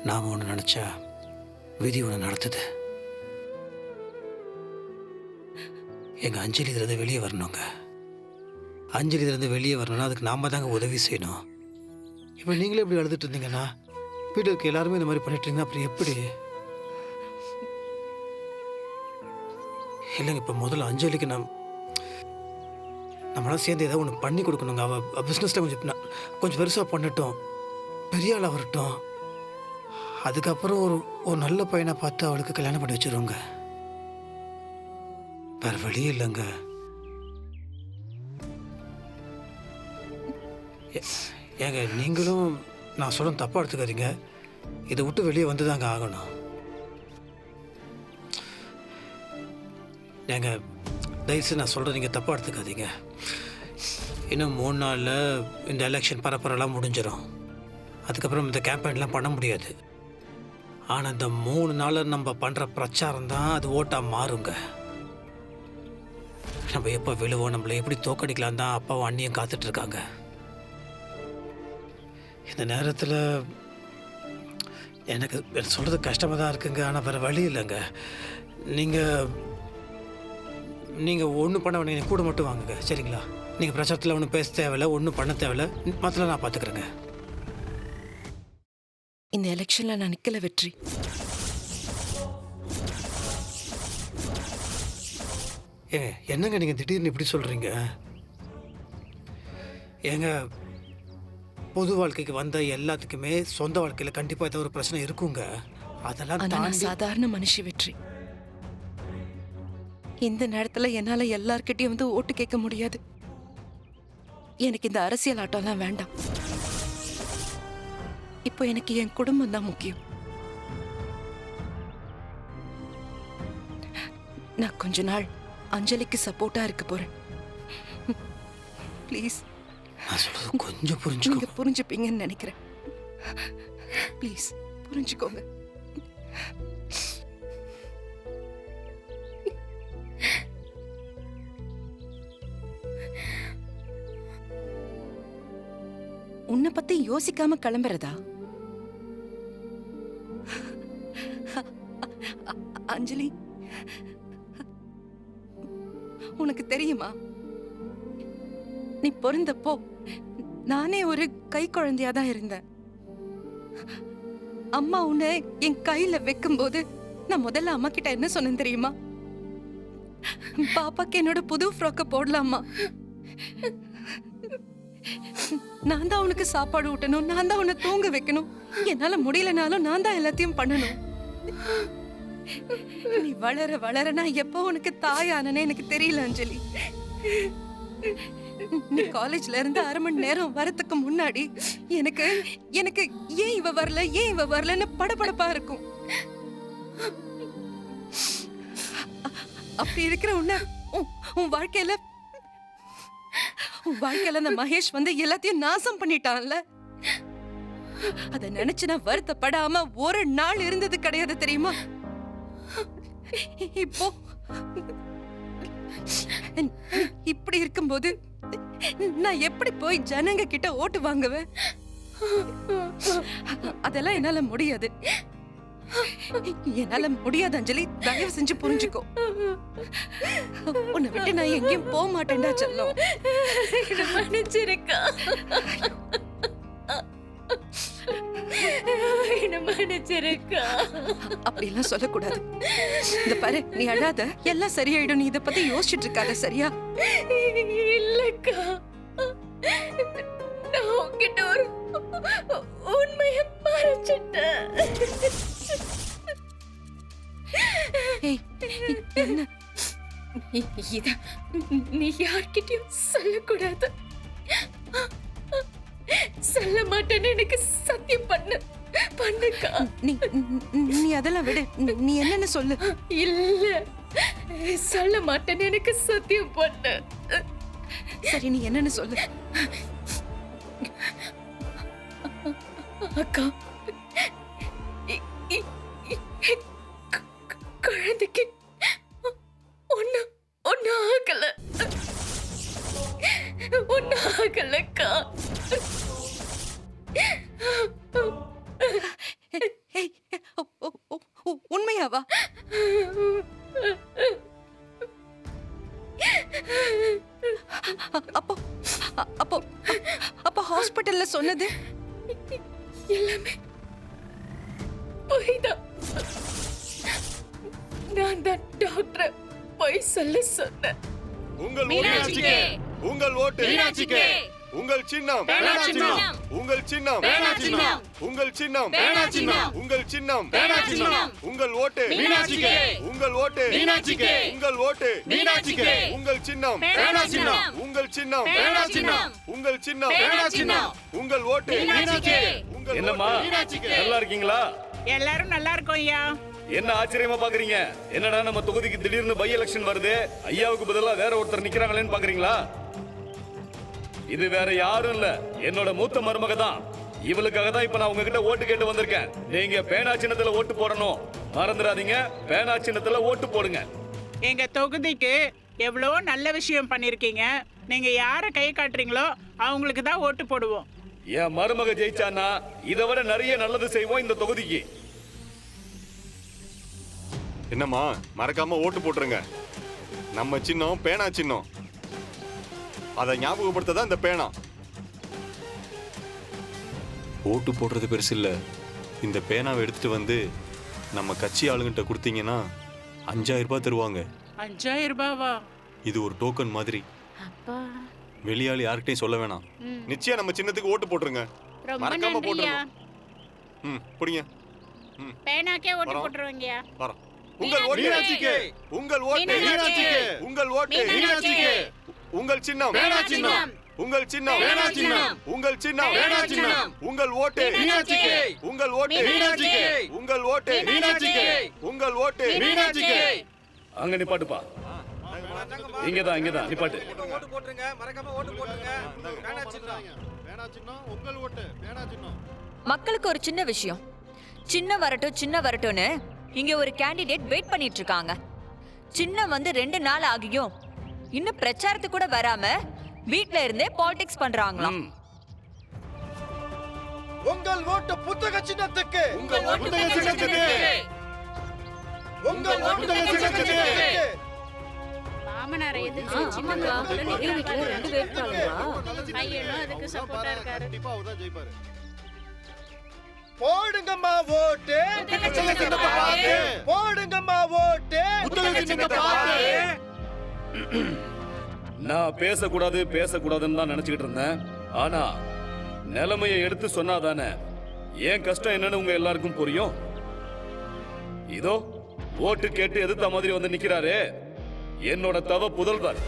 நாம் ஒன்று நினச்சா விதி ஒன்று நடத்துது. எங்கள் அஞ்சலி இதுலேருந்து வெளியே வரணுங்க. அஞ்சலி இதுலேருந்து வெளியே வரணும்னா அதுக்கு நாம் தாங்க உதவி செய்யணும். இப்போ நீங்களே இப்படி அழுதுட்டு இருந்தீங்கன்னா வீட்டில் இருக்க எல்லாருமே இந்த மாதிரி பண்ணிட்டு இருந்தீங்கன்னா அப்புறம் எப்படி? இல்லைங்க, இப்போ முதல்ல அஞ்சலிக்கு நம்மளாம் சேர்ந்து ஏதாவது ஒன்று பண்ணி கொடுக்கணுங்க. அவள் பிஸ்னஸில் கொஞ்சம் பெருசாக பண்ணட்டும், பெரிய ஆளாக வரட்டும். அதுக்கப்புறம் ஒரு நல்ல பையனை பார்த்து அவளுக்கு கல்யாணம் பண்ணி வச்சிருவோங்க. வேறு வழியே இல்லைங்க. ஏங்க நீங்களும் நான் சொல்ல தப்பாக எடுத்துக்காதீங்க. இதை விட்டு வெளியே வந்து தாங்க ஆகணும். ஏங்க தயவுசெய்து நான் சொல்கிறேன், நீங்கள் தப்பாக எடுத்துக்காதீங்க. இன்னும் 3 நாளில் இந்த எலெக்ஷன் பரப்பரெல்லாம் முடிஞ்சிடும். அதுக்கப்புறம் இந்த கேம்பெயின்லாம் பண்ண முடியாது. ஆனால் இந்த 3 நாளில் நம்ம பண்ணுற பிரச்சாரம் தான் அது ஓட்டாக மாறுங்க. நம்ம எப்போ விழுவோம், நம்மளை எப்படி தோக்கடிக்கலாம் தான் அப்பாவும் அண்ணியும் காத்துட்ருக்காங்க. இந்த நேரத்தில் எனக்கு சொல்கிறது கஷ்டமாக தான் இருக்குங்க. ஆனால் வேறு வழி இல்லைங்க. நீங்கள் ஒன்றும் பண்ண வேண்டிய கூட மட்டும் வாங்குங்க, சரிங்களா? நீங்கள் பிரச்சாரத்தில் ஒன்றும் பேச தேவையில்லை, ஒன்றும் பண்ண தேவையில்லை. மற்றல நான் பார்த்துக்கிறேங்க. இந்த எலெக்ஷனில் நான் நிற்கல வெற்றி. என்னங்க நீங்கள் திடீர்னு இப்படி சொல்கிறீங்க? ஏங்க பொது வாழ்க்கைக்கு வந்த எல்லாத்துக்குமே சொந்த வாழ்க்கையில் கண்டிப்பாக ஏதோ ஒரு பிரச்சனை இருக்குங்க. அதெல்லாம் நான் சாதாரண மனுஷி வெற்றி. இந்த நேரத்தில் என்னால் எல்லார்கிட்டையும் வந்து ஓட்டு கேட்க முடியாது. எனக்கு இந்த அரசியல் ஆட்டம்லாம் வேண்டாம். இப்போ எனக்கு என் குடும்பம் தான் முக்கியம். நான் கொஞ்ச நாள் அஞ்சலிக்கு சப்போர்ட்டா இருக்க போறேன். ப்ளீஸ், நான் சொல்றது கொஞ்சம் புரிஞ்சுக்கோங்க. நீங்க புரிஞ்சுப்பீங்கன்னு நினைக்கிறேன். ப்ளீஸ் புரிஞ்சுக்கோங்க. உன்னை பத்தி யோசிக்காம கிளம்புறதா? அஞ்சலி, உனக்கு தெரியுமா, நீ பிறந்தப்போ நானே ஒரு கை குழந்தையா தான் இருந்தேன். அம்மா உன்னை என் கையில வைக்கும்போது நான் முதல்ல அம்மா கிட்ட என்ன சொன்னேன் தெரியுமா? பாப்பாக்கு என்னோட புது ஃப்ராக்க போடலாமா? நான் தான் உனக்கு சாப்பாடு ஊட்டணும், நான் தான் உன்னை தூங்க வைக்கணும். என்னால முடியலனாலும் நான் தான் எல்லாத்தையும் பண்ணணும். நீ வளர வளர நான் எப்போ உனக்கு தாயானே எனக்கு தெரியல அஞ்சலி. நீ காலேஜ்ல இருந்து 1/2 மணி நேரம் வரதுக்கு முன்னாடி எனக்கு எனக்கு ஏன் இவ வரலன்னு படபடப்பா இருக்கும். அப்படி இருக்கிற உன் வாழ்க்கையில அந்த மகேஷ் வந்து எல்லாத்தையும் நாசம் பண்ணிட்டான்ல. அத நினைச்சு நான் வருத்தப்படாம ஒரு நாள் இருந்தது கிடையாது தெரியுமா? இப்போ இப்படி இருக்கும்போது நான் எப்படி போய் ஜனங்க கிட்ட ஓட்டு வாங்குவேன்? அதெல்லாம் என்னால முடியாது. என்னால முடியாது அஞ்சலி, தயவு செஞ்சு புரிஞ்சுக்கோ. உன்னை விட்டு நான் எங்கேயும் போக மாட்டேன்டா செல்லம். மன்னிச்சிருக்கா, மன்னிச்சிருக்கா. அப்படி எல்லாம் சொல்லக்கூடாது. இந்த பாரு, நீ அழாத, எல்லாம் சரியாயிடும். நீ இத பத்தி யோசிச்சுட்டு இருக்காத, சரியா? இல்லக்கா, நான் உன்கிட்ட ஒரு உண்மையை மறைச்சிட்டேன். என்ன இத நீ யார்கிட்டயும் சொல்லக்கூடாது. சொல்ல மாட்டேன்னு எனக்கு சத்தியம் பண்ணுக்கா. நீ அதெல்லாம் விடு. நீ என்னன்னு சொல்லு. இல்ல, சொல்ல மாட்டேன்னு எனக்கு சத்தியம் பண்ணு. சரி, நீ என்னன்னு சொல்லு. அக்கா, குழந்தைக்கு ஒன்னு ஆகலக்கா. சொன்னது? எல்லாமே பொய்தான். நான் தான் டாக்டர் பொய் சொல்ல சொன்னேன். உங்கள் மீனாட்சிக்கு உங்கள் ஓட்டு மீனாட்சிக்கு உங்கள் சின்னம் சின்னம் உங்கள் சின்னம் சின்னம் உங்கள் சின்னம் சின்னம் உங்கள் சின்னம் சின்னம் உங்கள் ஓட்டு மீனாட்சிக்கு உங்கள் ஓட்டு மீனாட்சிக்கு உங்கள் ஓட்டு மீனாட்சிக்கு உங்கள் சின்னம் சின்னம் உங்கள் சின்னம் சின்னம் உங்கள் சின்னம் சின்னம் உங்கள் ஓட்டு மீனாட்சிக்கு உங்கள் என்னம்மா நல்லா இருக்கீங்களா? எல்லாரும் நல்லா இருக்கோம் ஐயா. என்ன ஆச்சரியமா பாக்குறீங்க? என்னடா நம்ம தொகுதிக்கு திடீர்னு பை எலெக்ஷன் வருது, ஐயாவுக்கு பதிலா வேற ஒருத்தர் நிக்கிறாங்களேன்னு பாக்குறீங்களா? இது வேற யாரும் இல்ல, என்னோட மூத்த மருமக தான். இவளுக்காக தான் இப்ப நான் உங்ககிட்ட ஓட்டு கேட்டு வந்திருக்கேன். நீங்க பேனா சின்னத்துல ஓட்டு போடணும், மறந்துடாதீங்க. பேனா சின்னத்துல ஓட்டு போடுங்க. எங்க தொகுதிக்கு எவ்வளோ நல்ல விஷயம் பண்ணிருக்கீங்க. நீங்க யாரை கை காட்டுறீங்களோ அவங்களுக்கு தான் ஓட்டு போடுவோம். என் மருமக ஜெயிச்சானா இதை விட நிறைய நல்லது செய்வோம் இந்த தொகுதிக்கு. என்னம்மா மறக்காம ஓட்டு போட்டுருங்க. நம்ம சின்னம் பேனா சின்னம், அதை ஞாபகப்படுத்ததான் இந்த பேனா. ஓட்டு போடுறது பெருசு இல்ல, இந்த பேனாவை எடுத்துட்டு வந்து நம்ம கட்சி ஆளுங்கிட்ட கொடுத்தீங்கன்னா 5000 ரூபாய் தருவாங்க. 5000 ரூபாவா? இது ஒரு டோக்கன் மாதிரி. அப்பா வெளியாளி யார்கிட்டயும் சொல்ல வேணாம். நிச்சயம் நம்ம சின்னத்துக்கு ஓட்டு போட்டுருங்க. மறக்காம போட்டுருங்க. புடிங்க. பேனாக்கே ஓட்டு வரோம். போட்டுருவீங்கயா? வரோம். உங்கள் ஓட்டு மீனாட்சிக்கு உங்கள் ஓட்டு மீனாட்சிக்கு உங்கள் ஓட்டு மீனாட்சிக்கு உங்கள் சின்னம் சின்னம் உங்கள் சின்னம் சின்னம் உங்கள் சின்னம் சின்னம் உங்கள் ஓட்டு மீனாட்சிக்கு உங்கள் ஓட்டு மீனாட்சிக்கு உங்கள் ஓட்டு மீனாட்சிக்கு உங்கள் ஓட்டு மீனாட்சிக்கு. அங்க நிப்பாட்டுப்பா. இங்கதான் இங்கதான் நிப்பாட்டு. ஓட்டு போட்டுருங்க, மறக்காம ஓட்டு போட்டுருங்க. பேனா சின்னம் உங்கள் ஓட்டு பேனா சின்னம். மக்களுக்கு ஒரு சின்ன விஷயம், சின்ன வரட்டும்னு இங்க ஒரு கேண்டிடேட் வெயிட் பண்ணிட்டு இருக்காங்க. சின்ன வந்து 2 நாள் ஆகியும் இன்னும் பிரச்சாரத்துக்கு கூட வராம வீட்ல இருந்தே பாலிடிக்ஸ் பண்றாங்களாம். உங்கள் ஓட்டு புத்தக சின்னத்துக்கு உங்கள் ஓட்டு சின்னத்துக்கு உங்கள் ஓட்டு சின்னத்துக்கு. மாமனாரை எதிர்த்து ஆமாக்கா, ஒரே வீட்டுல 2 வேட்பாளரா? பையனும் அதுக்கு சப்போர்ட்டா இருக்காரு. கண்டிப்பா அவர்தான் ஜெயிப்பாரு. போடுங்கம்மா ஓட்டு புத்தக சின்னத்தை பார்த்து. போடுங்கம்மா ஓட்டு புத்தக சின்னத்தை பார்த்து. நான் பேசக்கூடாதுன்னு தான் நினைச்சுக்கிட்டு இருந்தேன். ஆனா நிலைமையை எடுத்து சொன்னாதானே ஏன் கஷ்டம் என்னன்னு உங்க எல்லாருக்கும் புரியும். இதோ ஓட்டு கேட்டு எதிர்த்த மாதிரி வந்து நிக்கிறாரு என்னோட தவ புதல்வர்